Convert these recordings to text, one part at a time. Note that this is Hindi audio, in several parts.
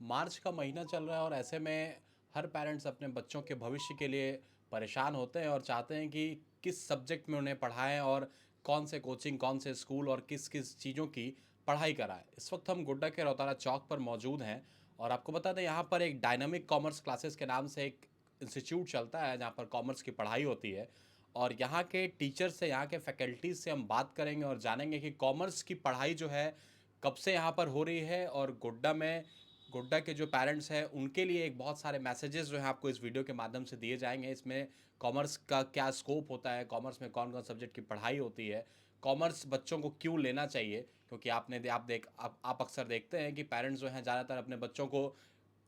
मार्च का महीना चल रहा है और ऐसे में हर पेरेंट्स अपने बच्चों के भविष्य के लिए परेशान होते हैं और चाहते हैं कि किस सब्जेक्ट में उन्हें पढ़ाएं और कौन से कोचिंग, कौन से स्कूल और किस किस चीज़ों की पढ़ाई कराएं। इस वक्त हम गोड्डा के रौतारा चौक पर मौजूद हैं और आपको बता दें यहाँ पर एक डायनामिक कॉमर्स क्लासेस के नाम से एक इंस्टीट्यूट चलता है जहाँ पर कॉमर्स की पढ़ाई होती है। और यहाँ के टीचर से, यहाँ के फैकल्टीज से हम बात करेंगे और जानेंगे कि कॉमर्स की पढ़ाई जो है कब से यहाँ पर हो रही है और गोड्डा के जो पेरेंट्स हैं उनके लिए एक बहुत सारे मैसेजेस जो हैं आपको इस वीडियो के माध्यम से दिए जाएंगे। इसमें कॉमर्स का क्या स्कोप होता है, कॉमर्स में कौन कौन सब्जेक्ट की पढ़ाई होती है, कॉमर्स बच्चों को क्यों लेना चाहिए, क्योंकि आप अक्सर देखते हैं कि पेरेंट्स जो हैं ज़्यादातर अपने बच्चों को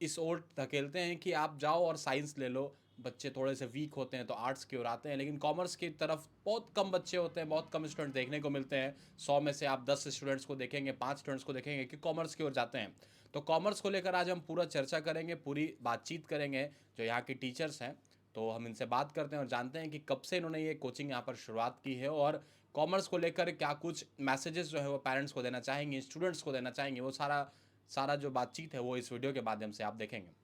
इस ओर धकेलते हैं कि आप जाओ और साइंस ले लो। बच्चे थोड़े से वीक होते हैं तो आर्ट्स की ओर आते हैं, लेकिन कॉमर्स की तरफ बहुत कम बच्चे होते हैं, बहुत कम स्टूडेंट देखने को मिलते हैं। 100 में से आप 10 स्टूडेंट्स को देखेंगे, 5 स्टूडेंट्स को देखेंगे कि कॉमर्स की ओर जाते हैं। तो कॉमर्स को लेकर आज हम पूरा चर्चा करेंगे, पूरी बातचीत करेंगे जो यहाँ के टीचर्स हैं। तो हम इनसे बात करते हैं और जानते हैं कि कब से इन्होंने ये कोचिंग यहाँ पर शुरुआत की है और कॉमर्स को लेकर क्या कुछ मैसेजेस जो है वो पेरेंट्स को देना चाहेंगे, स्टूडेंट्स को देना चाहेंगे। वो सारा सारा जो बातचीत है वो इस वीडियो के माध्यम से आप देखेंगे।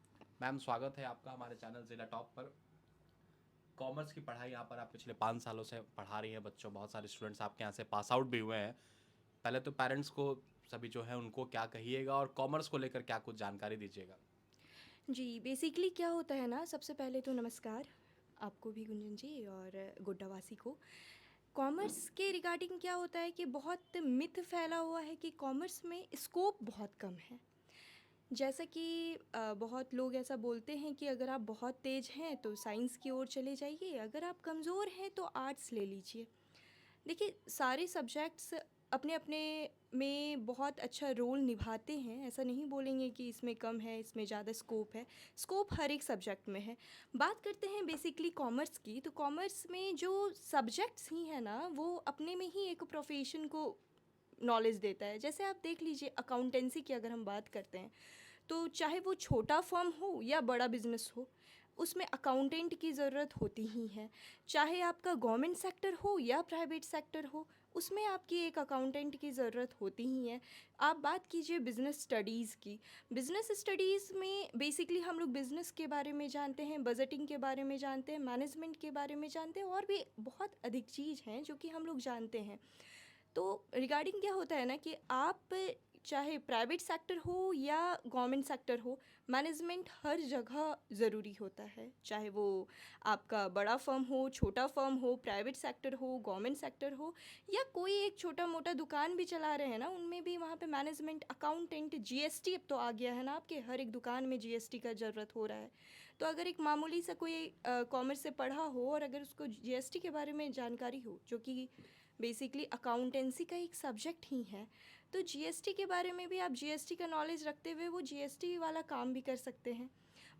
मैम, स्वागत है आपका हमारे चैनल ज़िला टॉप पर। कॉमर्स की पढ़ाई यहाँ पर आप पिछले 5 सालों से पढ़ा रही हैं बच्चों, बहुत सारे स्टूडेंट्स आपके यहाँ से पास आउट भी हुए हैं। पहले तो पेरेंट्स को सभी जो है उनको क्या कहिएगा और कॉमर्स को लेकर क्या कुछ जानकारी दीजिएगा। जी, बेसिकली क्या होता है ना, सबसे पहले तो नमस्कार आपको भी गुंजन जी और गोड्डावासी को। कॉमर्स के रिगार्डिंग क्या होता है कि बहुत मिथ फैला हुआ है कि कॉमर्स में स्कोप बहुत कम है। जैसा कि बहुत लोग ऐसा बोलते हैं कि अगर आप बहुत तेज़ हैं तो साइंस की ओर चले जाइए, अगर आप कमज़ोर हैं तो आर्ट्स ले लीजिए। देखिए, सारे सब्जेक्ट्स अपने अपने में बहुत अच्छा रोल निभाते हैं। ऐसा नहीं बोलेंगे कि इसमें कम है, इसमें ज़्यादा स्कोप है। स्कोप हर एक सब्जेक्ट में है। बात करते हैं बेसिकली कॉमर्स की, तो कॉमर्स में जो सब्जेक्ट्स ही हैं ना, वो अपने में ही एक प्रोफेशन को नॉलेज देता है। जैसे आप देख लीजिए, अकाउंटेंसी की अगर हम बात करते हैं, तो चाहे वो छोटा फर्म हो या बड़ा बिजनेस हो, उसमें अकाउंटेंट की ज़रूरत होती ही है। चाहे आपका गवर्नमेंट सेक्टर हो या प्राइवेट सेक्टर हो, उसमें आपकी एक अकाउंटेंट की ज़रूरत होती ही है। आप बात कीजिए बिज़नेस स्टडीज़ की। बिज़नेस स्टडीज़ में बेसिकली हम लोग बिज़नेस के बारे में जानते हैं, बजटिंग के बारे में जानते हैं, मैनेजमेंट के बारे में जानते हैं और भी बहुत अधिक चीज़ हैं जो कि हम लोग जानते हैं। तो रिगार्डिंग क्या होता है ना कि आप चाहे प्राइवेट सेक्टर हो या गवर्नमेंट सेक्टर हो, मैनेजमेंट हर जगह ज़रूरी होता है। चाहे वो आपका बड़ा फर्म हो, छोटा फर्म हो, प्राइवेट सेक्टर हो, गवर्नमेंट सेक्टर हो, या कोई एक छोटा मोटा दुकान भी चला रहे हैं ना, उनमें भी वहाँ पे मैनेजमेंट, अकाउंटेंट, जीएसटी अब तो आ गया है ना, आपके हर एक दुकान में जीएसटी का ज़रूरत हो रहा है। तो अगर एक मामूली सा कोई कॉमर्स से पढ़ा हो और अगर उसको जीएसटी के बारे में जानकारी हो, जो कि बेसिकली अकाउंटेंसी का एक सब्जेक्ट ही है, तो जीएसटी के बारे में भी आप जीएसटी का नॉलेज रखते हुए वो जीएसटी वाला काम भी कर सकते हैं।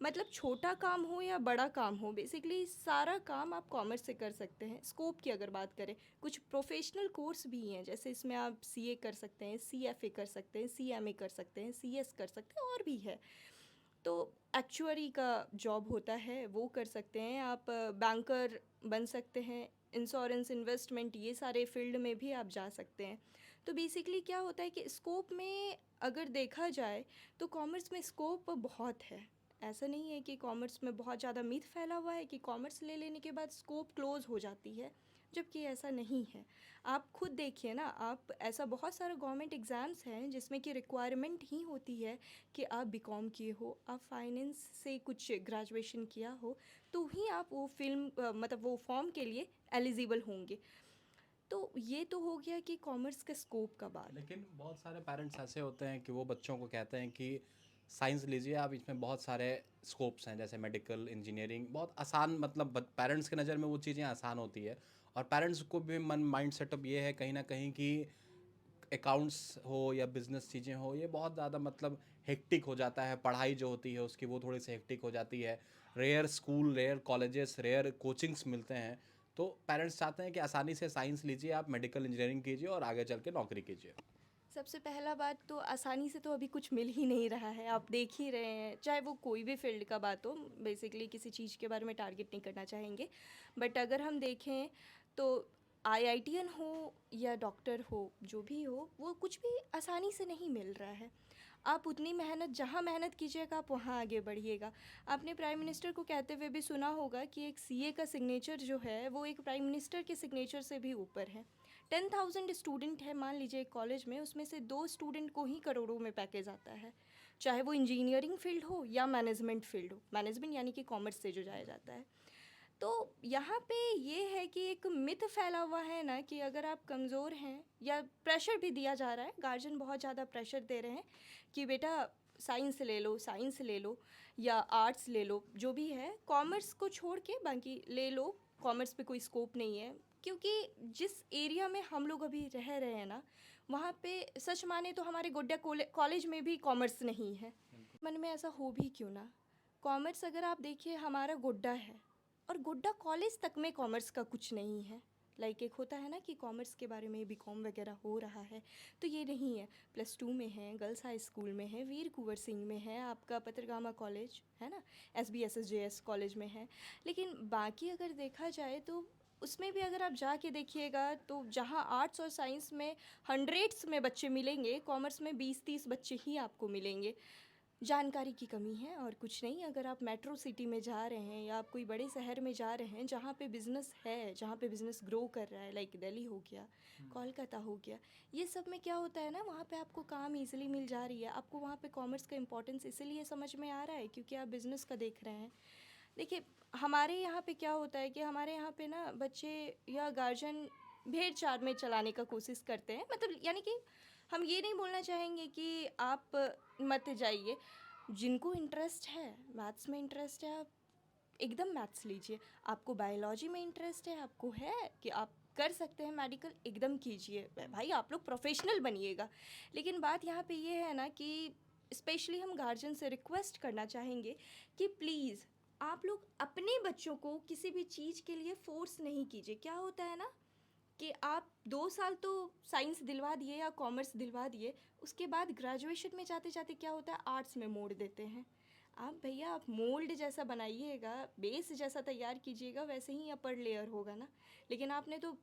मतलब छोटा काम हो या बड़ा काम हो, बेसिकली सारा काम आप कॉमर्स से कर सकते हैं। स्कोप की अगर बात करें, कुछ प्रोफेशनल कोर्स भी हैं, जैसे इसमें आप सीए कर सकते हैं, सीएफए कर सकते हैं, सीएमए कर सकते हैं, सीएस कर सकते हैं और भी है। तो एक्चुअरी का जॉब होता है, वो कर सकते हैं आप। बैंकर बन सकते हैं, इंश्योरेंस, इन्वेस्टमेंट, ये सारे फील्ड में भी आप जा सकते हैं। तो बेसिकली क्या होता है कि स्कोप में अगर देखा जाए तो कॉमर्स में स्कोप बहुत है। ऐसा नहीं है कि कॉमर्स में बहुत ज़्यादा मिथ फैला हुआ है कि कॉमर्स ले लेने के बाद स्कोप क्लोज़ हो जाती है, जबकि ऐसा नहीं है। आप खुद देखिए ना, आप ऐसा बहुत सारा गवर्नमेंट एग्ज़ाम्स हैं जिसमें कि रिक्वायरमेंट ही होती है कि आप बीकॉम किए हो, आप फाइनेंस से कुछ ग्रेजुएशन किया हो, तो ही आप वो मतलब वो फॉर्म के लिए एलिजिबल होंगे। तो ये तो हो गया कि कॉमर्स का स्कोप का बात। लेकिन बहुत सारे पेरेंट्स ऐसे होते हैं कि वो बच्चों को कहते हैं कि साइंस लीजिए आप, इसमें बहुत सारे स्कोप्स हैं जैसे मेडिकल, इंजीनियरिंग, बहुत आसान, मतलब पेरेंट्स की नज़र में वो चीज़ें आसान होती है। और पेरेंट्स को भी मन माइंड सेटअप ये है कहीं ना कहीं कि अकाउंट्स हो या बिजनेस चीज़ें हो, ये बहुत ज़्यादा मतलब हेक्टिक हो जाता है, पढ़ाई जो होती है उसकी वो थोड़ी सी हेक्टिक हो जाती है। Rare school, rare colleges, rare coachings मिलते हैं। तो पेरेंट्स चाहते हैं कि आसानी से साइंस लीजिए आप, मेडिकल इंजीनियरिंग कीजिए और आगे चल के नौकरी कीजिए। सबसे पहला बात तो आसानी से तो अभी कुछ मिल ही नहीं रहा है, आप देख ही रहे हैं, चाहे वो कोई भी फील्ड का बात हो। बेसिकली किसी चीज़ के बारे में टारगेट नहीं करना चाहेंगे, बट अगर हम देखें तो आईआईटीएन हो या डॉक्टर हो, जो भी हो, वो कुछ भी आसानी से नहीं मिल रहा है। आप उतनी मेहनत, जहाँ मेहनत कीजिएगा आप वहाँ आगे बढ़िएगा। आपने प्राइम मिनिस्टर को कहते हुए भी सुना होगा कि एक सीए का सिग्नेचर जो है वो एक प्राइम मिनिस्टर के सिग्नेचर से भी ऊपर है। 10,000 स्टूडेंट है मान लीजिए एक कॉलेज में, उसमें से 2 स्टूडेंट को ही करोड़ों में पैकेज आता है, चाहे वो इंजीनियरिंग फील्ड हो या मैनेजमेंट फील्ड हो। मैनेजमेंट यानी कि कॉमर्स से जो जाया जाता है। तो यहाँ पे ये है कि एक मिथ फैला हुआ है ना कि अगर आप कमज़ोर हैं, या प्रेशर भी दिया जा रहा है, गार्जियन बहुत ज़्यादा प्रेशर दे रहे हैं कि बेटा साइंस ले लो, साइंस ले लो या आर्ट्स ले लो, जो भी है कॉमर्स को छोड़ के बाकी ले लो, कॉमर्स पे कोई स्कोप नहीं है। क्योंकि जिस एरिया में हम लोग अभी रह रहे हैं ना, वहाँ पे सच माने तो हमारे गोड्डा कॉलेज में भी कॉमर्स नहीं है। मन में ऐसा हो भी क्यों ना, कॉमर्स अगर आप देखिए हमारा गोड्डा है, और गोड्डा कॉलेज तक में कॉमर्स का कुछ नहीं है। लाइक एक होता है ना कि कॉमर्स के बारे में बीकॉम वगैरह हो रहा है, तो ये नहीं है। +2 में है, गर्ल्स हाई स्कूल में है, वीर कुंवर सिंह में है, आपका पत्रगामा कॉलेज है ना, SBSSJS कॉलेज में है। लेकिन बाकी अगर देखा जाए तो उसमें भी अगर आप जाके देखिएगा तो जहाँ आर्ट्स और साइंस में हंड्रेड्स में बच्चे मिलेंगे, कॉमर्स में 20-30 बच्चे ही आपको मिलेंगे। जानकारी की कमी है और कुछ नहीं। अगर आप मेट्रो सिटी में जा रहे हैं या आप कोई बड़े शहर में जा रहे हैं जहाँ पे बिज़नेस है, जहाँ पे बिज़नेस ग्रो कर रहा है, लाइक दिल्ली हो गया, कोलकाता हो गया, ये सब में क्या होता है ना, वहाँ पे आपको काम इजीली मिल जा रही है। आपको वहाँ पे कॉमर्स का इंपॉर्टेंस इसीलिए समझ में आ रहा है क्योंकि आप बिज़नेस का देख रहे हैं। देखिए हमारे यहाँ पे क्या होता है कि हमारे यहाँ पे ना बच्चे या गार्जियन भेड़ चाल में चलाने का कोशिश करते हैं। मतलब यानी कि हम ये नहीं बोलना चाहेंगे कि आप मत जाइए। जिनको इंटरेस्ट है, मैथ्स में इंटरेस्ट है, आप एकदम मैथ्स लीजिए। आपको बायोलॉजी में इंटरेस्ट है, आपको है कि आप कर सकते हैं मेडिकल, एकदम कीजिए भाई, आप लोग प्रोफेशनल बनिएगा। लेकिन बात यहाँ पे ये है ना कि स्पेशली हम गार्जियन से रिक्वेस्ट करना चाहेंगे कि प्लीज़ आप लोग अपने बच्चों को किसी भी चीज़ के लिए फोर्स नहीं कीजिए। क्या होता है ना कि आप 2 साल तो साइंस दिलवा दिए या कॉमर्स दिलवा दिए, उसके बाद ग्रेजुएशन में जाते जाते क्या होता है, आर्ट्स में मोड़ देते हैं। आप भैया आप मोल्ड जैसा बनाइएगा, बेस जैसा तैयार कीजिएगा, वैसे ही अपर लेयर होगा ना। लेकिन आपने तो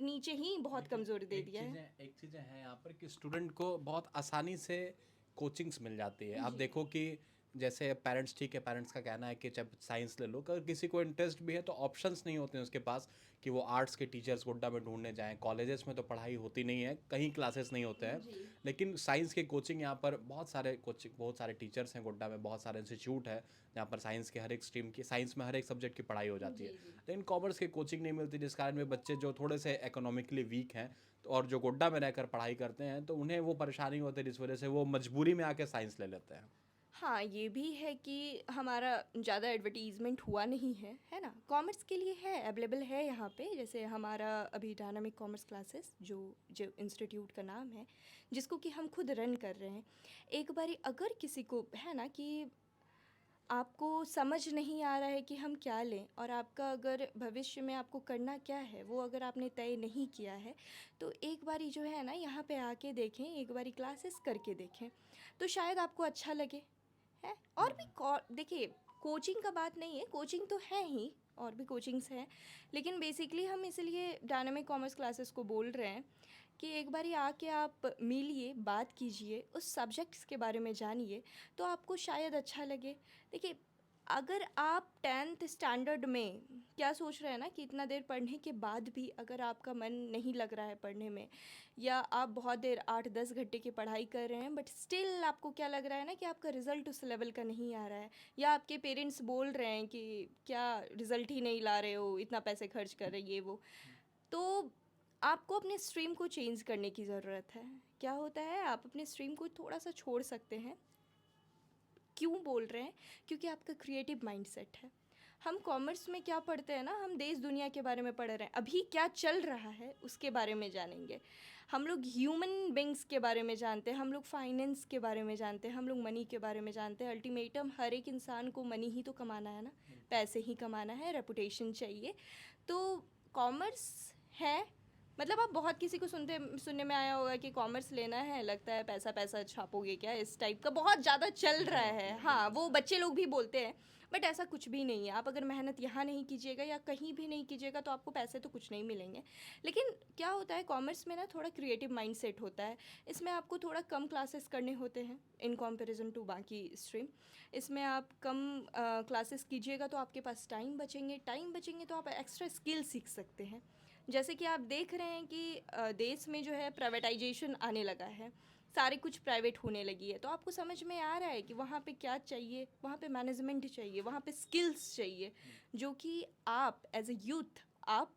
नीचे ही बहुत कमज़ोर दे दिया है। एक चीज़ें हैं यहाँ पर कि स्टूडेंट को बहुत आसानी से कोचिंग्स मिल जाती है। आप जी देखो कि जैसे पेरेंट्स, ठीक है, पेरेंट्स का कहना है कि जब साइंस ले लो, अगर किसी को इंटरेस्ट भी है तो ऑप्शंस नहीं होते हैं उसके पास कि वो आर्ट्स के टीचर्स गोड्डा में ढूंढने जाएं। कॉलेजेस में तो पढ़ाई होती नहीं है, कहीं क्लासेस नहीं होते हैं। जी लेकिन साइंस के कोचिंग यहाँ पर बहुत सारे कोचिंग, बहुत सारे टीचर्स हैं गोड्डा में, बहुत सारे इंस्टीट्यूट है जहाँ पर साइंस के हर एक स्ट्रीम की, साइंस में हर एक सब्जेक्ट की पढ़ाई हो जाती है। जी जी लेकिन कॉमर्स की कोचिंग नहीं मिलती, जिस कारण में बच्चे जो थोड़े से इकोनॉमिकली वीक हैं और जो गोड्डा में रहकर पढ़ाई करते हैं तो उन्हें वो परेशानी होती है, जिस वजह से वो मजबूरी में आके साइंस ले लेते हैं। हाँ, ये भी है कि हमारा ज़्यादा एडवर्टीज़मेंट हुआ नहीं है ना? कॉमर्स के लिए है, अवेलेबल है यहाँ पे। जैसे हमारा अभी डायनामिक कॉमर्स क्लासेस जो जो इंस्टीट्यूट का नाम है, जिसको कि हम खुद रन कर रहे हैं। एक बारी अगर किसी को है ना कि आपको समझ नहीं आ रहा है कि हम क्या लें, और आपका अगर भविष्य में आपको करना क्या है वो अगर आपने तय नहीं किया है, तो एक बारी जो है ना यहाँ पे आके देखें, एक बारी क्लासेस करके देखें, तो शायद आपको अच्छा लगे। है और भी देखिए, कोचिंग का बात नहीं है, कोचिंग तो है ही, और भी कोचिंग्स हैं। लेकिन बेसिकली हम इसलिए डायनामिक कॉमर्स क्लासेस को बोल रहे हैं कि एक बारी आके आप मिलिए, बात कीजिए, उस सब्जेक्ट्स के बारे में जानिए, तो आपको शायद अच्छा लगे। देखिए अगर आप 10th स्टैंडर्ड में क्या सोच रहे हैं ना कि इतना देर पढ़ने के बाद भी अगर आपका मन नहीं लग रहा है पढ़ने में, या आप बहुत देर 8-10 घंटे की पढ़ाई कर रहे हैं बट स्टिल आपको क्या लग रहा है ना कि आपका रिज़ल्ट उस लेवल का नहीं आ रहा है, या आपके पेरेंट्स बोल रहे हैं कि क्या रिज़ल्ट ही नहीं ला रहे हो, इतना पैसे खर्च कर रहे ये वो, तो आपको अपने स्ट्रीम को चेंज करने की ज़रूरत है। क्या होता है, आप अपने स्ट्रीम को थोड़ा सा छोड़ सकते हैं। क्यों बोल रहे हैं? क्योंकि आपका क्रिएटिव माइंडसेट है। हम कॉमर्स में क्या पढ़ते हैं ना, हम देश दुनिया के बारे में पढ़ रहे हैं, अभी क्या चल रहा है उसके बारे में जानेंगे। हम लोग ह्यूमन बींग्स के बारे में जानते हैं, हम लोग फाइनेंस के बारे में जानते हैं, हम लोग मनी के बारे में जानते हैं। अल्टीमेटम हर एक इंसान को मनी ही तो कमाना है ना, पैसे ही कमाना है, रेपुटेशन चाहिए। तो कॉमर्स है, मतलब आप बहुत किसी को सुनने में आया होगा कि कॉमर्स लेना है, लगता है पैसा पैसा छापोगे क्या, इस टाइप का बहुत ज़्यादा चल रहा है। हाँ, वो बच्चे लोग भी बोलते हैं, बट ऐसा कुछ भी नहीं है। आप अगर मेहनत यहाँ नहीं कीजिएगा या कहीं भी नहीं कीजिएगा तो आपको पैसे तो कुछ नहीं मिलेंगे। लेकिन क्या होता है कॉमर्स में ना, थोड़ा क्रिएटिव माइंडसेट होता है। इसमें आपको थोड़ा कम क्लासेस करने होते हैं इन कंपैरिजन टू बाकी स्ट्रीम। इसमें आप कम क्लासेस कीजिएगा तो आपके पास टाइम बचेंगे तो आप एक्स्ट्रा स्किल सीख सकते हैं। जैसे कि आप देख रहे हैं कि देश में जो है प्राइवेटाइजेशन आने लगा है, सारे कुछ प्राइवेट होने लगी है, तो आपको समझ में आ रहा है कि वहाँ पे क्या चाहिए, वहाँ पे मैनेजमेंट चाहिए, वहाँ पे स्किल्स चाहिए, जो कि आप एज ए यूथ आप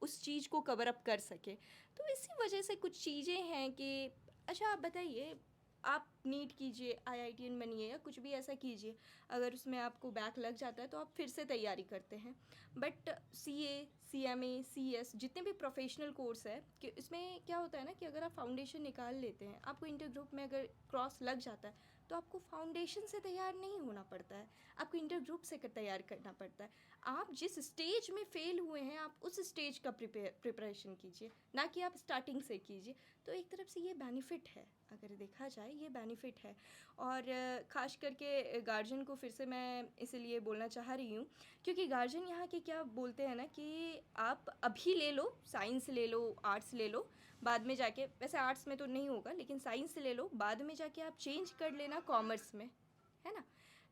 उस चीज़ को कवर अप कर सके। तो इसी वजह से कुछ चीज़ें हैं कि अच्छा आप बताइए, आप नीट कीजिए, आईआईटीएन बनिए या कुछ भी ऐसा कीजिए, अगर उसमें आपको बैक लग जाता है तो आप फिर से तैयारी करते हैं। बट सीए, सीएमए, सीएस जितने भी प्रोफेशनल कोर्स है कि इसमें क्या होता है ना कि अगर आप फाउंडेशन निकाल लेते हैं, आपको इंटर ग्रुप में अगर क्रॉस लग जाता है तो आपको फाउंडेशन से तैयार नहीं होना पड़ता है, आपको इंटर ग्रुप से तैयार करना पड़ता है। आप जिस स्टेज में फेल हुए हैं आप उस स्टेज का प्रिपरेशन कीजिए, ना कि आप स्टार्टिंग से कीजिए। तो एक तरफ से ये बेनिफिट है, अगर देखा जाए ये बेनिफिट है। और ख़ास करके गार्जियन को फिर से मैं इसीलिए बोलना चाह रही हूँ क्योंकि गार्जियन यहाँ के क्या बोलते हैं ना कि आप अभी ले लो, साइंस ले लो, आर्ट्स ले लो, बाद में जाके, वैसे आर्ट्स में तो नहीं होगा लेकिन साइंस ले लो, बाद में जाके आप चेंज कर लेना कॉमर्स में, है ना।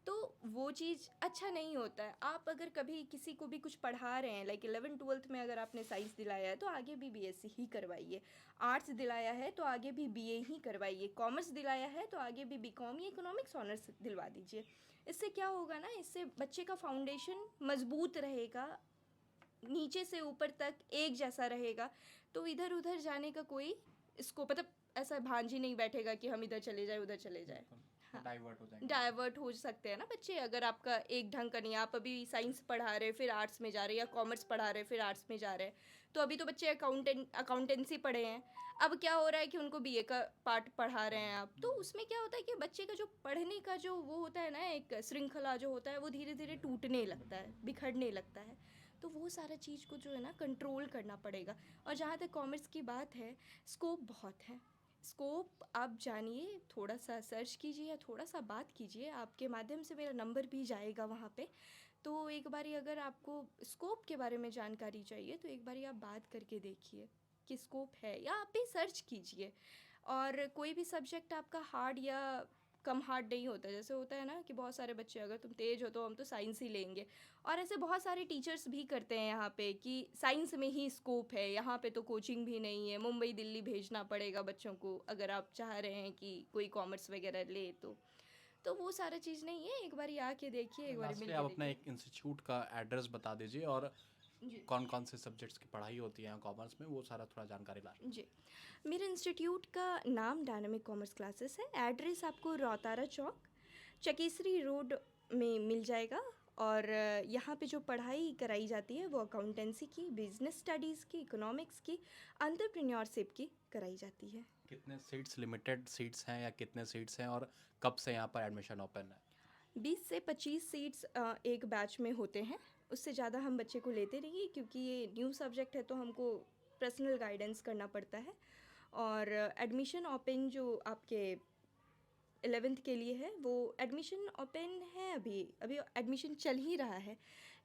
तो वो चीज़ अच्छा नहीं होता है। आप अगर कभी किसी को भी कुछ पढ़ा रहे हैं, लाइक 11th-12th में अगर आपने साइंस दिलाया है तो आगे भी बीएससी ही करवाइए, आर्ट्स दिलाया है तो आगे भी बीए ही करवाइए, कॉमर्स दिलाया है तो आगे भी बीकॉम या इकोनॉमिक्स ऑनर्स दिलवा दीजिए। इससे क्या होगा ना, इससे बच्चे का फाउंडेशन मजबूत रहेगा, नीचे से ऊपर तक एक जैसा रहेगा, तो इधर उधर जाने का कोई इसको मतलब ऐसा भांजी नहीं बैठेगा कि हम इधर चले जाए उधर चले जाए। हाँ, डाइवर्ट हो जाएंगे। डाइवर्ट हो सकते हैं ना बच्चे, अगर आपका एक ढंग का नहीं है, आप अभी साइंस पढ़ा रहे फिर आर्ट्स में जा रहे हैं, या कॉमर्स पढ़ा रहे फिर आर्ट्स में जा रहे हैं, तो अभी तो बच्चे अकाउंटेंसी पढ़े हैं, अब क्या हो रहा है कि उनको बीए का पार्ट पढ़ा रहे हैं आप, तो उसमें क्या होता है कि बच्चे का जो पढ़ने का जो वो होता है ना, एक श्रृंखला जो होता है वो धीरे धीरे टूटने लगता है, बिखरने लगता है। तो वो सारा चीज़ को जो है ना कंट्रोल करना पड़ेगा। और जहाँ तक कॉमर्स की बात है, स्कोप बहुत है। स्कोप आप जानिए, थोड़ा सा सर्च कीजिए या थोड़ा सा बात कीजिए, आपके माध्यम से मेरा नंबर भी जाएगा वहाँ पे। तो एक बारी अगर आपको स्कोप के बारे में जानकारी चाहिए तो एक बारी आप बात करके देखिए कि स्कोप है, या आप भी सर्च कीजिए। और कोई भी सब्जेक्ट आपका हार्ड या कम हार्ड नहीं होता, जैसे होता है ना कि बहुत सारे बच्चे, अगर तुम तेज हो तो हम तो साइंस ही लेंगे, और ऐसे बहुत सारे टीचर्स भी करते हैं यहाँ पे कि साइंस में ही स्कोप है, यहाँ पे तो कोचिंग भी नहीं है, मुंबई दिल्ली भेजना पड़ेगा बच्चों को अगर आप चाह रहे हैं कि कोई कॉमर्स वगैरह ले तो वो सारा चीज़ नहीं है। एक बारी आके देखिए, एक बारी मिल लास्टली के आप अपना देखिए। एक इंस्टीट्यूट का एड्रेस बता दीजिए और जी कौन कौन से सब्जेक्ट्स की पढ़ाई होती है कॉमर्स में, वो सारा थोड़ा जानकारी ला लें। जी, मेरे इंस्टीट्यूट का नाम डायनामिक कॉमर्स क्लासेस है। एड्रेस आपको रौतारा चौक, चकेसरी रोड में मिल जाएगा। और यहाँ पे जो पढ़ाई कराई जाती है वो अकाउंटेंसी की, बिजनेस स्टडीज़ की, इकोनॉमिक्स की, एंटरप्रेन्योरशिप की कराई जाती है। कितने सीट्स, लिमिटेड सीट्स हैं या कितने सीट्स हैं, और कब से यहाँ पर एडमिशन ओपन है? 20 से 25 सीट्स एक बैच में होते हैं। उससे ज़्यादा हम बच्चे को लेते नहीं हैं क्योंकि ये न्यू सब्जेक्ट है तो हमको पर्सनल गाइडेंस करना पड़ता है। और एडमिशन ओपन जो आपके 11th के लिए है वो एडमिशन ओपन है, अभी अभी एडमिशन चल ही रहा है,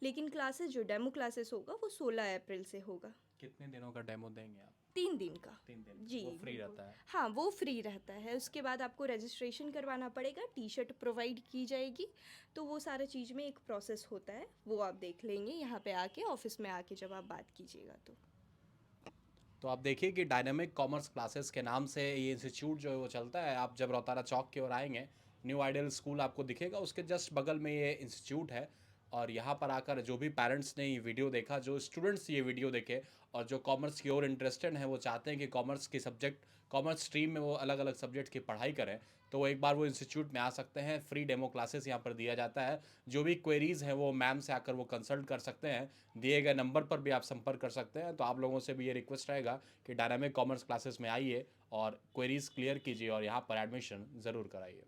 लेकिन क्लासेस जो डेमो क्लासेस होगा वो 16 अप्रैल से होगा। कितने दिनों का डेमो देंगे आप? 3 दिन का। 3 दिन? जी वो फ्री बिल्कुल। रहता है? हाँ, वो फ्री रहता है। उसके बाद आपको रजिस्ट्रेशन करवाना पड़ेगा, टी शर्ट प्रोवाइड की जाएगी, तो वो सारा चीज़ में एक प्रोसेस होता है, वो आप देख लेंगे यहाँ पे आके, ऑफिस में आके जब आप बात कीजिएगा तो आप देखिए कि डायनामिक कॉमर्स क्लासेस के नाम से ये इंस्टीट्यूट जो है वो चलता है। आप जब रौतारा चौक की ओर आएंगे, न्यू आइडियल स्कूल आपको दिखेगा, उसके जस्ट बगल में ये इंस्टीट्यूट है। और यहाँ पर आकर जो भी पेरेंट्स ने ये वीडियो देखा, जो स्टूडेंट्स ये वीडियो देखे और जो कॉमर्स की ओर इंटरेस्टेड हैं, वो चाहते हैं कि कॉमर्स स्ट्रीम में वो अलग अलग सब्जेक्ट की पढ़ाई करें, तो वो एक बार वो इंस्टीट्यूट में आ सकते हैं। फ्री डेमो क्लासेस यहाँ पर दिया जाता है। जो भी क्वेरीज़ हैं वो मैम से आकर वो कंसल्ट कर सकते हैं। दिए गए नंबर पर भी आप संपर्क कर सकते हैं। तो आप लोगों से भी ये रिक्वेस्ट रहेगा कि डायनामिक कॉमर्स क्लासेस में आइए और क्वेरीज़ क्लियर कीजिए और यहाँ पर एडमिशन ज़रूर कराइए।